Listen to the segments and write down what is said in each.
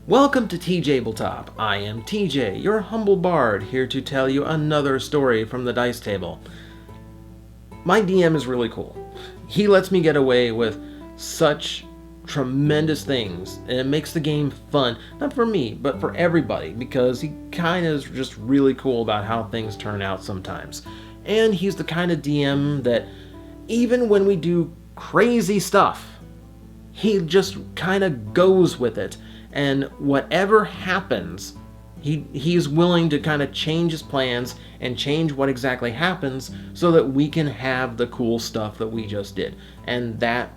Welcome to TJbletop. I am TJ, your humble bard, here to tell you another story from the dice table. My DM is really cool. He lets me get away with such tremendous things, and it makes the game fun, not for me, but for everybody, because he kind of is just really cool about how things turn out sometimes. And he's the kind of DM that, even when we do crazy stuff, he just kind of goes with it. And whatever happens, he's willing to kind of change his plans and change what exactly happens so that we can have the cool stuff that we just did. And that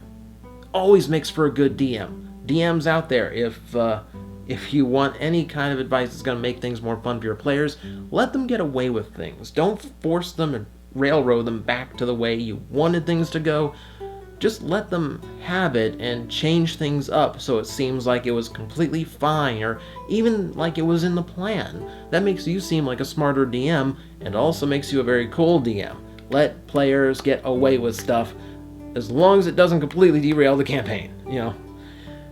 always makes for a good DM. DMs out there, if you want any kind of advice that's going to make things more fun for your players, let them get away with things. Don't force them and railroad them back to the way you wanted things to go. Just let them have it and change things up so it seems like it was completely fine, or even like it was in the plan. That makes you seem like a smarter DM, and also makes you a very cool DM. Let players get away with stuff as long as it doesn't completely derail the campaign, you know.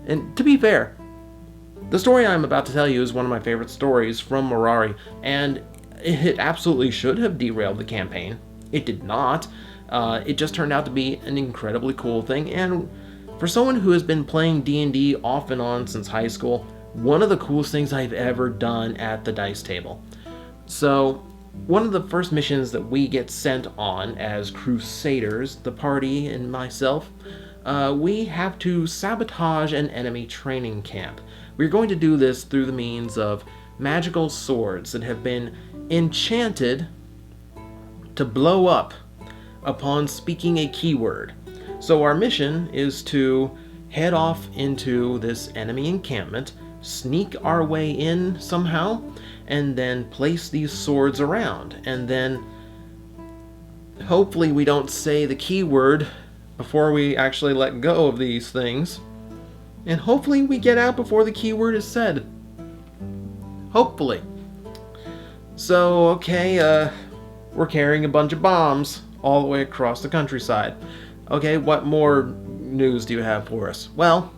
And to be fair, the story I'm about to tell you is one of my favorite stories from Mirari, and it absolutely should have derailed the campaign. It did not. It just turned out to be an incredibly cool thing, and for someone who has been playing D&D off and on since high school, one of the coolest things I've ever done at the dice table. So, one of the first missions that we get sent on as Crusaders, the party and myself, we have to sabotage an enemy training camp. We're going to do this through the means of magical swords that have been enchanted to blow up upon speaking a keyword. So our mission is to head off into this enemy encampment, sneak our way in somehow, and then place these swords around. And then hopefully we don't say the keyword before we actually let go of these things. And hopefully we get out before the keyword is said. Hopefully. So, okay, we're carrying a bunch of bombs all the way across the countryside. Okay, what more news do you have for us? Well,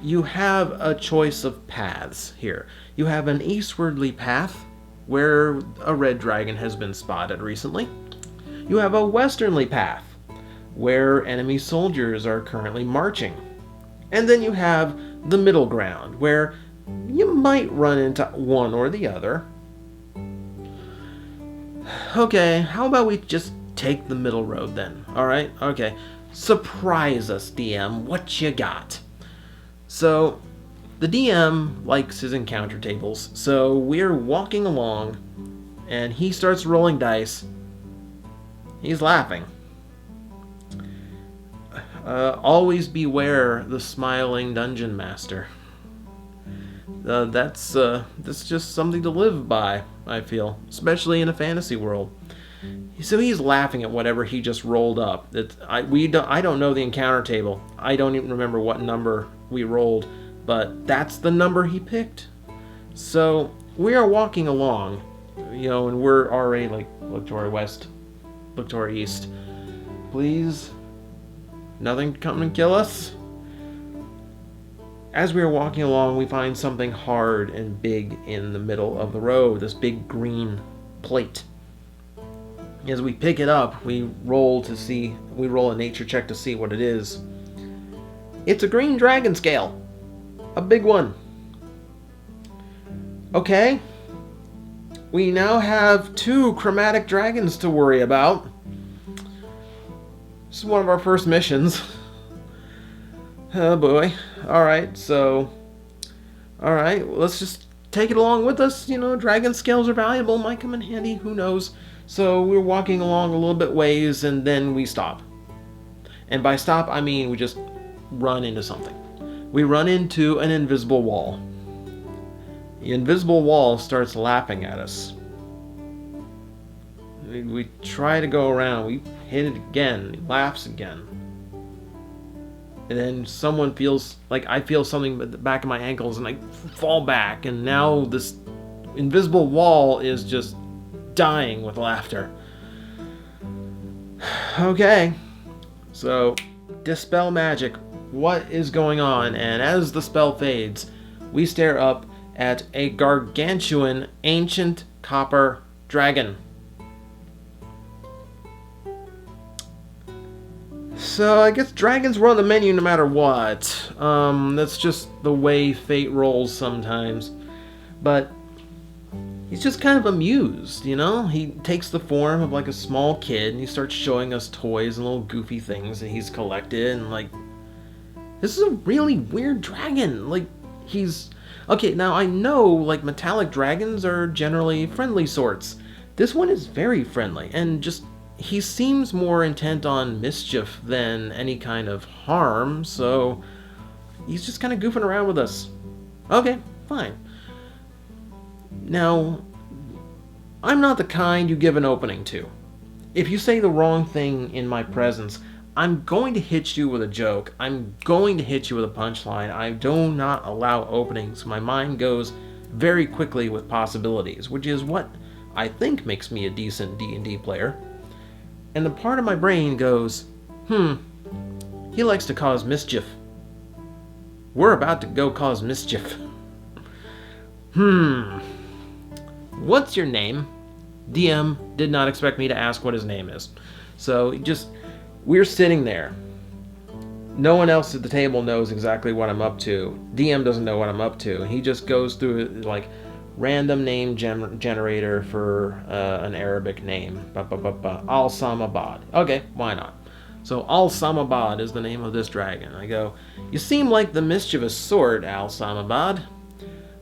you have a choice of paths here. You have an eastwardly path where a red dragon has been spotted recently. You have a westernly path where enemy soldiers are currently marching. And then you have the middle ground where you might run into one or the other. Okay, how about we just take the middle road then? Alright, okay. Surprise us, DM. What you got? So, the DM likes his encounter tables, so we're walking along, and he starts rolling dice. He's laughing. Always beware the smiling dungeon master. That's just something to live by, I feel, especially in a fantasy world. So he's laughing at whatever he just rolled up. I don't know the encounter table. I don't even remember what number we rolled, but that's the number he picked. So we are walking along, you know, and we're already like, look to our west, look to our east. Please, nothing come and kill us. As we are walking along, we find something hard and big in the middle of the road, this big green plate. As we pick it up, we roll a nature check to see what it is. It's a green dragon scale. A big one. Okay. We now have 2 chromatic dragons to worry about. This is one of our first missions. Oh boy. Alright, let's just take it along with us. You know, dragon scales are valuable, might come in handy, who knows. So we're walking along a little bit ways, and then we stop. And by stop, I mean we just run into something. We run into an invisible wall. The invisible wall starts laughing at us. We try to go around, we hit it again, it laughs again. And then someone feels, like I feel something at the back of my ankles, and I fall back, and now this invisible wall is just dying with laughter. Okay, so dispel magic. What is going on? And as the spell fades, we stare up at a gargantuan ancient copper dragon. So I guess dragons were on the menu no matter what. That's just the way fate rolls sometimes. But he's just kind of amused, you know? He takes the form of like a small kid and he starts showing us toys and little goofy things that he's collected, and like, this is a really weird dragon. Like, he's... Okay, now I know like metallic dragons are generally friendly sorts. This one is very friendly and just... he seems more intent on mischief than any kind of harm, so he's just kind of goofing around with us. Okay, fine. Now, I'm not the kind you give an opening to. If you say the wrong thing in my presence, I'm going to hit you with a joke. I'm going to hit you with a punchline. I do not allow openings. My mind goes very quickly with possibilities, which is what I think makes me a decent D&D player. And the part of my brain goes, he likes to cause mischief. We're about to go cause mischief. What's your name? DM did not expect me to ask what his name is. So we're sitting there. No one else at the table knows exactly what I'm up to. DM doesn't know what I'm up to. He just goes through like random name generator for an Arabic name. Al-Samabad. Okay, why not? So Al-Samabad is the name of this dragon. I go, you seem like the mischievous sort, Al-Samabad.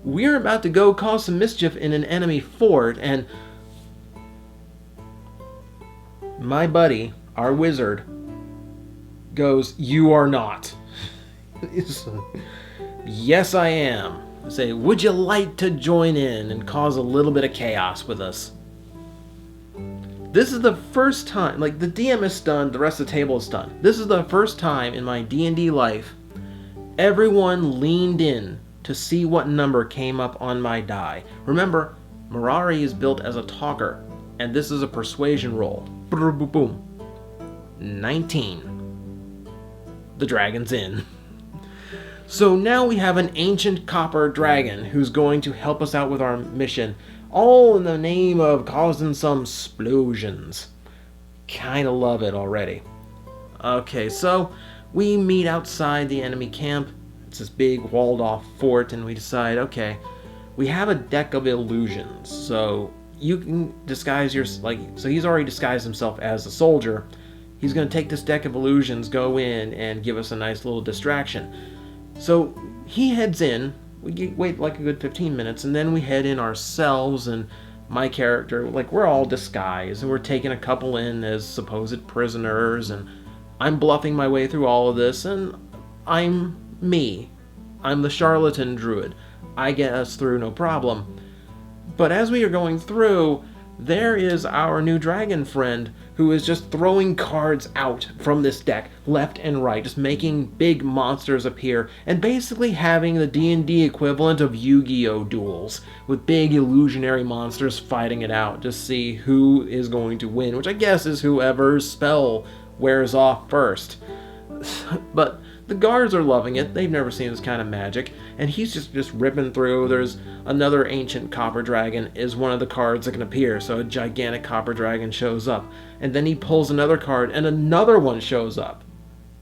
We're about to go cause some mischief in an enemy fort, and my buddy, our wizard, goes, you are not. Yes, I am. I say, would you like to join in and cause a little bit of chaos with us? This is the first time, like, the DM is stunned, the rest of the table is stunned. This is the first time in my D&D life everyone leaned in to see what number came up on my die. Remember, Mirari is built as a talker, and this is a persuasion roll. Boom. 19. The dragon's in. So now we have an ancient copper dragon who's going to help us out with our mission, all in the name of causing some splosions. Kinda love it already. Okay, so we meet outside the enemy camp. It's this big walled off fort, and we decide, okay, we have a deck of illusions, so you can disguise your, so he's already disguised himself as a soldier. He's going to take this deck of illusions, go in, and give us a nice little distraction. So he heads in, we wait like a good 15 minutes, and then we head in ourselves, and my character, like, we're all disguised, and we're taking a couple in as supposed prisoners, and I'm bluffing my way through all of this, and I'm me. I'm the charlatan druid. I get us through no problem. But as we are going through, there is our new dragon friend who is just throwing cards out from this deck, left and right, just making big monsters appear, and basically having the D&D equivalent of Yu-Gi-Oh! Duels, with big illusionary monsters fighting it out to see who is going to win, which I guess is whoever's spell wears off first. But the guards are loving it. They've never seen this kind of magic, and he's just ripping through. There's another ancient copper dragon is one of the cards that can appear, so a gigantic copper dragon shows up, and then he pulls another card and another one shows up.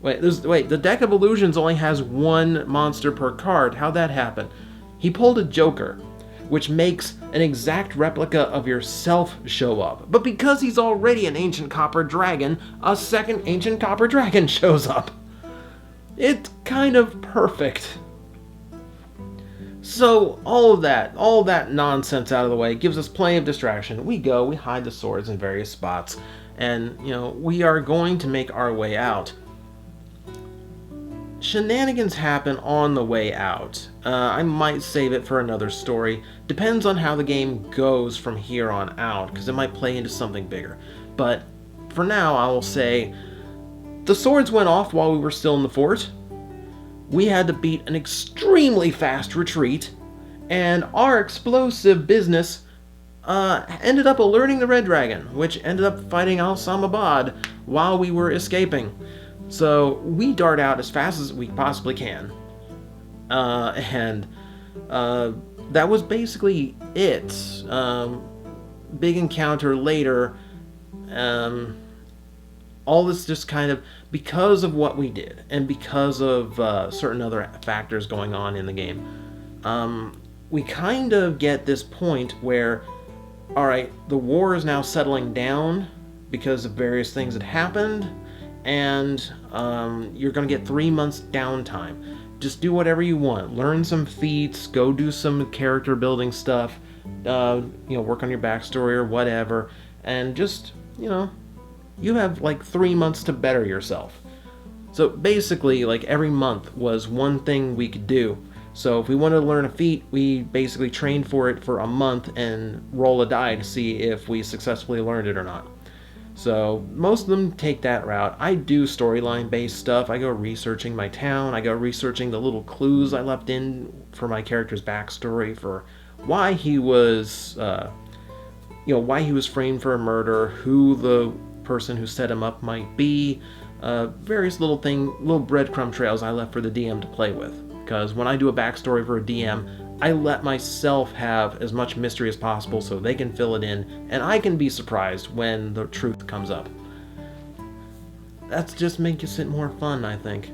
Wait, the deck of illusions only has one monster per card. How'd that happen? He pulled a joker, which makes an exact replica of yourself show up. But because he's already an ancient copper dragon, a second ancient copper dragon shows up. It's kind of perfect. So all that nonsense out of the way gives us plenty of distraction. We hide the swords in various spots, and we are going to make our way out. Shenanigans happen on the way out. I might save it for another story. Depends on how the game goes from here on out, because it might play into something bigger. But for now, I will say the swords went off while we were still in the fort. We had to beat an extremely fast retreat, and our explosive business ended up alerting the Red Dragon, which ended up fighting Al-Samabad while we were escaping. So we dart out as fast as we possibly can, and That was basically it. Big encounter later. All this just kind of, because of what we did, and because of certain other factors going on in the game, we kind of get this point where, alright, the war is now settling down because of various things that happened, and you're going to get 3 months downtime. Just do whatever you want. Learn some feats, go do some character building stuff, work on your backstory or whatever, and just, you have like 3 months to better yourself. So basically, like, every month was one thing we could do. So if we wanted to learn a feat, we basically trained for it for a month and roll a die to see if we successfully learned it or not. So most of them take that route. I do storyline based stuff. I go researching my town. I go researching the little clues I left in for my character's backstory, for why he was, why he was framed for a murder, who the person who set him up might be, various little breadcrumb trails I left for the DM to play with. Because when I do a backstory for a DM, I let myself have as much mystery as possible so they can fill it in, and I can be surprised when the truth comes up. That just makes it more fun, I think.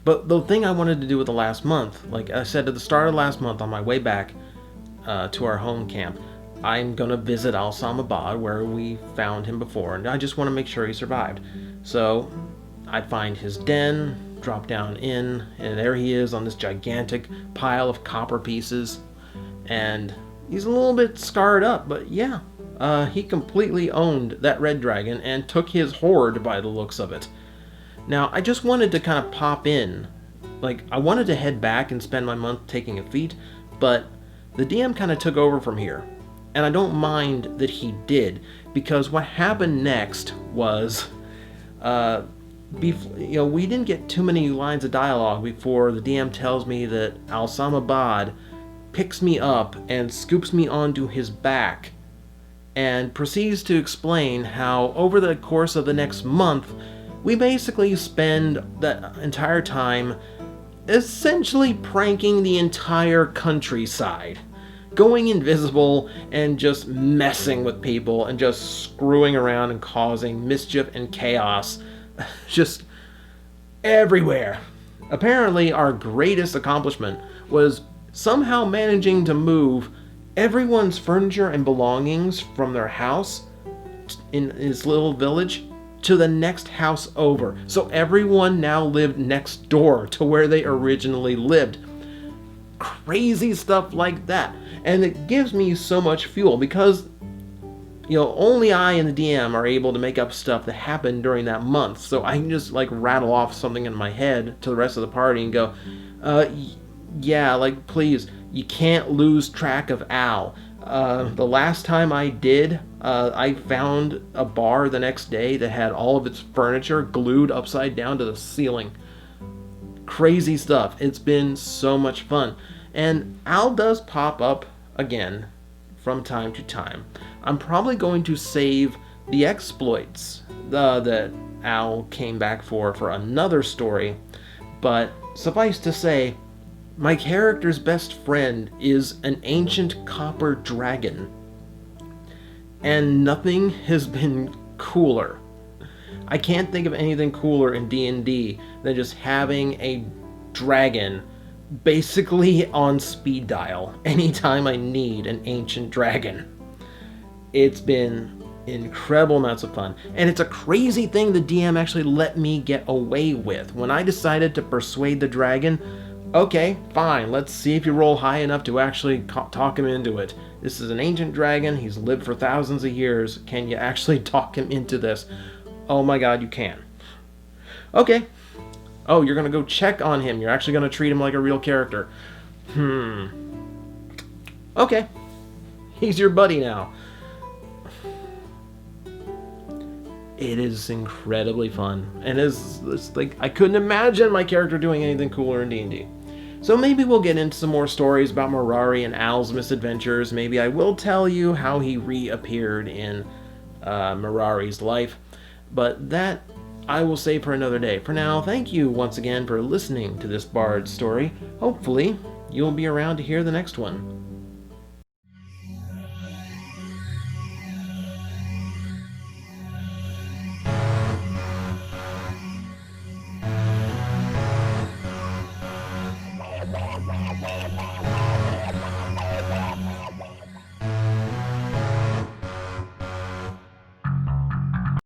But the thing I wanted to do with the last month, like I said at the start of last month on my way back to our home camp, I'm going to visit Al-Samabad, where we found him before, and I just want to make sure he survived. So I'd find his den, drop down in, and there he is on this gigantic pile of copper pieces, and he's a little bit scarred up, but yeah, he completely owned that red dragon and took his hoard by the looks of it. Now, I just wanted to kind of pop in, like, I wanted to head back and spend my month taking a feat, but the DM kind of took over from here, and I don't mind that he did, because what happened next was, we didn't get too many lines of dialogue before the DM tells me that Al-Samabad picks me up and scoops me onto his back and proceeds to explain how over the course of the next month we basically spend that entire time essentially pranking the entire countryside, going invisible and just messing with people and just screwing around and causing mischief and chaos just everywhere. Apparently, our greatest accomplishment was somehow managing to move everyone's furniture and belongings from their house in his little village to the next house over. So everyone now lived next door to where they originally lived. Crazy stuff like that. And it gives me so much fuel because only I and the DM are able to make up stuff that happened during that month. So I can just, like, rattle off something in my head to the rest of the party and go, yeah, like, please, you can't lose track of Al. The last time I did, I found a bar the next day that had all of its furniture glued upside down to the ceiling. Crazy stuff. It's been so much fun. And Al does pop up again from time to time. I'm probably going to save the exploits that Al came back for another story, but suffice to say, my character's best friend is an ancient copper dragon, and nothing has been cooler. I can't think of anything cooler in D&D than just having a dragon basically on speed dial anytime I need an ancient dragon. It's been incredible amounts of fun, and it's a crazy thing the DM actually let me get away with. When I decided to persuade the dragon, okay, fine, let's see if you roll high enough to actually talk him into it. This is an ancient dragon, he's lived for thousands of years, can you actually talk him into this? Oh my god, you can. Okay. Oh, you're gonna go check on him, you're actually gonna treat him like a real character. Okay. He's your buddy now. It is incredibly fun, and it's like I couldn't imagine my character doing anything cooler in D&D. So maybe we'll get into some more stories about Mirari and Al's misadventures. Maybe I will tell you how he reappeared in Mirari's life, but that I will save for another day. For now, thank you once again for listening to this bard story. Hopefully, you'll be around to hear the next one.